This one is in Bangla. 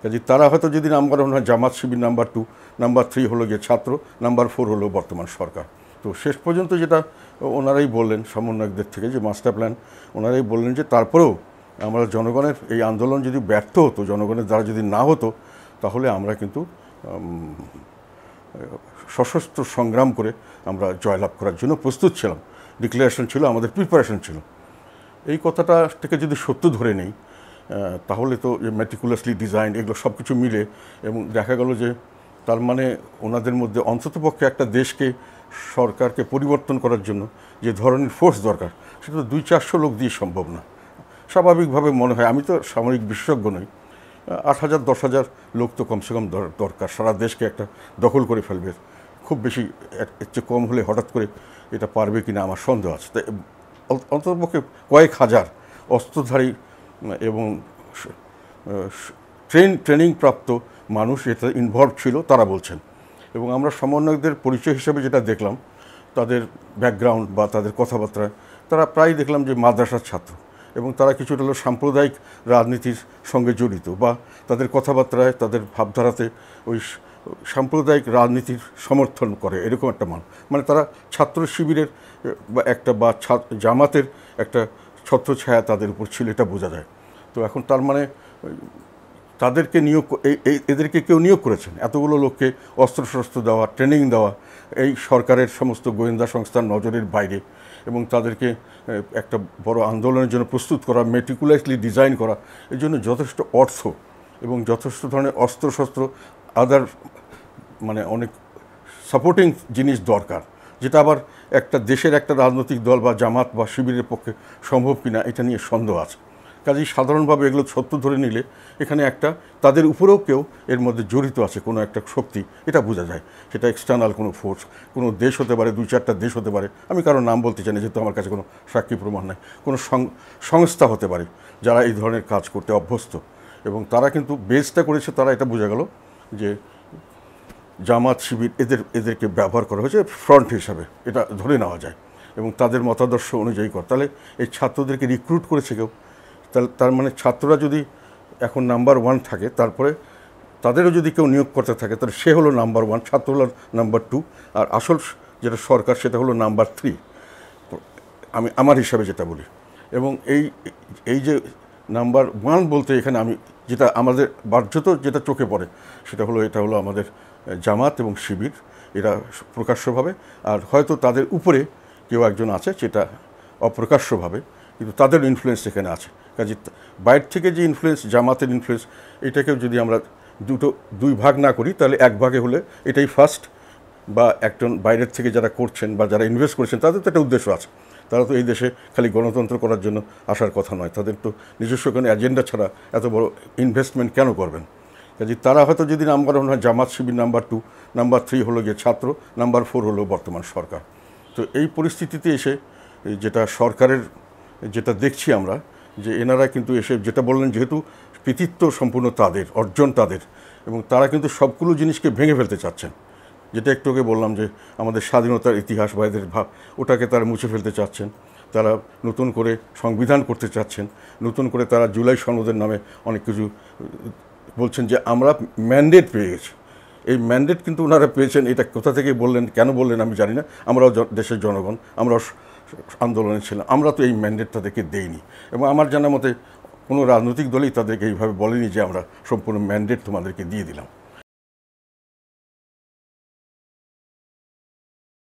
কাজে তারা হয়তো যদি নাম্বার 1 হয় জামাত শিবির, নাম্বার 2, নাম্বার 3 হলো গিয়ে ছাত্র, নাম্বার 4 হলো বর্তমান সরকার। তো শেষ পর্যন্ত যেটা ওনারাই বললেন সমন্বয়কদের থেকে যে মাস্টার প্ল্যান, ওনারাই বললেন যে তারপরেও আমরা জনগণের এই আন্দোলন যদি ব্যর্থ হতো, জনগণের দ্বারা যদি না হতো, তাহলে আমরা কিন্তু সশস্ত্র সংগ্রাম করে আমরা জয়লাভ করার জন্য প্রস্তুত ছিলাম। ডিক্লারেশন ছিল, আমাদের প্রিপারেশন ছিল। এই কথাটা থেকে যদি সত্য ধরে নেই, তাহলে তো মেটিকুলাসলি ডিজাইন এগুলো সব কিছু মিলে, এবং দেখা গেল যে তার মানে ওনাদের মধ্যে অন্ততপক্ষে একটা দেশকে, সরকারকে পরিবর্তন করার জন্য যে ধরনের ফোর্স দরকার, সেটা তো 200-400 লোক দিয়ে সম্ভব না। স্বাভাবিকভাবে মনে হয়, আমি তো সামরিক বিশেষজ্ঞ নই, 8,000-10,000 লোক তো কমসে কম দরকার, সারা দেশকে একটা দখল করে ফেলবে। খুব বেশি এর চেয়ে কম হলে হঠাৎ করে এটা পারবে কিনা আমার সন্দেহ আছে। তাই অন্ততপক্ষে কয়েক হাজার অস্ত্রধারী এবং ট্রেনিং প্রাপ্ত মানুষ এটা ইনভলভ ছিল, তারা বলছেন। এবং আমরা সমন্বয়কদের পরিচয় হিসেবে যেটা দেখলাম, তাদের ব্যাকগ্রাউন্ড বা তাদের কথাবার্তায়, তারা প্রায় দেখলাম যে মাদ্রাসার ছাত্র, এবং তারা কিছুটা হলো সাম্প্রদায়িক রাজনীতির সঙ্গে জড়িত, বা তাদের কথাবার্তায়, তাদের ভাবধারাতে ওই সাম্প্রদায়িক রাজনীতির সমর্থন করে, এরকম একটা মানে তারা ছাত্র শিবিরের বা জামাতের একটা ছত্রছায়া তাদের উপর ছিল, এটা বোঝা যায়। তো এখন তার মানে তাদেরকে এদেরকে কেউ নিয়োগ করেছেন, এতগুলো লোককে অস্ত্রশস্ত্র দেওয়া, ট্রেনিং দেওয়া, এই সরকারের সমস্ত গোয়েন্দা সংস্থার নজরের বাইরে, এবং তাদেরকে একটা বড় আন্দোলনের জন্য প্রস্তুত করা, মেটিকুলাসলি ডিজাইন করা, এর জন্য যথেষ্ট অর্থ এবং যথেষ্ট ধরনের অস্ত্রশস্ত্র, আদার মানে অনেক সাপোর্টিং জিনিস দরকার, যেটা আবার একটা দেশের একটা রাজনৈতিক দল বা জামাত বা শিবিরের পক্ষে সম্ভব কিনা এটা নিয়ে সন্দেহ আছে। কাজেই সাধারণভাবে এগুলো সত্য ধরে নিলে এখানে একটা তাদের উপরেও কেউ এর মধ্যে জড়িত আছে, কোনো একটা শক্তি, এটা বোঝা যায়। সেটা এক্সটার্নাল কোনো ফোর্স, কোনো দেশ হতে পারে, 2-4টা দেশ হতে পারে, আমি কারো নাম বলতে চাই না যেহেতু আমার কাছে কোনো সাক্ষী প্রমাণ নাই, কোনো সংস্থা হতে পারে যারা এই ধরনের কাজ করতে অভ্যস্ত। এবং তারা কিন্তু বেসটা করেছে, তারা এটা বোঝা গেল যে জামাত শিবির এদেরকে ব্যবহার করা হয়েছে ফ্রন্ট হিসাবে, এটা ধরে নেওয়া যায়, এবং তাদের মতাদর্শ অনুযায়ী কর। তাহলে এই ছাত্রদেরকে রিক্রুট করেছে কেউ, তার মানে ছাত্ররা যদি এখন নাম্বার 1 থাকে, তারপরে তাদেরও যদি কেউ নিয়োগ করতে থাকে, তাহলে সে হলো নাম্বার 1, ছাত্র হলো নাম্বার 2, আর আসল যেটা সরকার সেটা হলো নাম্বার 3, আমি আমার হিসাবে যেটা বলি। এবং এই যে নাম্বার 1 বলতে এখানে আমি যেটা আমাদের বাহ্যত যেটা চোখে পড়ে, সেটা হলো এটা হলো আমাদের জামাত এবং শিবির, এরা প্রকাশ্যভাবে, আর হয়তো তাদের উপরে কেউ একজন আছে সেটা অপ্রকাশ্যভাবে, কিন্তু তাদের ইনফ্লুয়েন্স এখানে আছে। কাজে বাইরে থেকে যে ইনফ্লুয়েন্স, জামাতের ইনফ্লুয়েন্স, এটাকেও যদি আমরা দুই ভাগ না করি, তাহলে এক ভাগে হলে এটাই ফার্স্ট, বা একজন বাইরের থেকে যারা করছেন বা যারা ইনভেস্ট করছেন তাদের তো একটা উদ্দেশ্য আছে। তারা তো এই দেশে খালি গণতন্ত্র করার জন্য আসার কথা নয়, তাদের তো নিজস্ব কোনো এজেন্ডা ছাড়া এত বড় ইনভেস্টমেন্ট কেন করবেন? কাজে তারা হয়তো যদি নাম্বার 1 হয় জামাত শিবির, নাম্বার 2, নাম্বার 3 হলো গিয়ে ছাত্র, নাম্বার 4 হলো বর্তমান সরকার। তো এই পরিস্থিতিতে এসে যেটা সরকারের যেটা দেখছি আমরা, যে এনারা কিন্তু এসে যেটা বললেন, যেহেতু কৃতিত্ব সম্পূর্ণ তাদের, অর্জন তাদের, এবং তারা কিন্তু সবগুলো জিনিসকে ভেঙে ফেলতে চাচ্ছেন। যেটা একটু আগে বললাম যে আমাদের স্বাধীনতার ইতিহাস বা এদের ভাব, ওটাকে তারা মুছে ফেলতে চাচ্ছেন। তারা নতুন করে সংবিধান করতে চাচ্ছেন, নতুন করে তারা জুলাই সনদের নামে অনেক কিছু বলছেন, যে আমরা ম্যান্ডেট পেয়ে গেছি। এই ম্যান্ডেট কিন্তু ওনারা পেয়েছেন, এটা কোথা থেকে বললেন, কেন বললেন আমি জানি না। আমরাও দেশের জনগণ, আমরাও আন্দোলনে ছিলাম, আমরা তো এই ম্যান্ডেট তাদেরকে দেইনি, এবং আমার জানা মতে কোনো রাজনৈতিক দলই তাদেরকে এইভাবে বলেনি যে আমরা সম্পূর্ণ ম্যান্ডেট তোমাদেরকে দিয়ে দিলাম।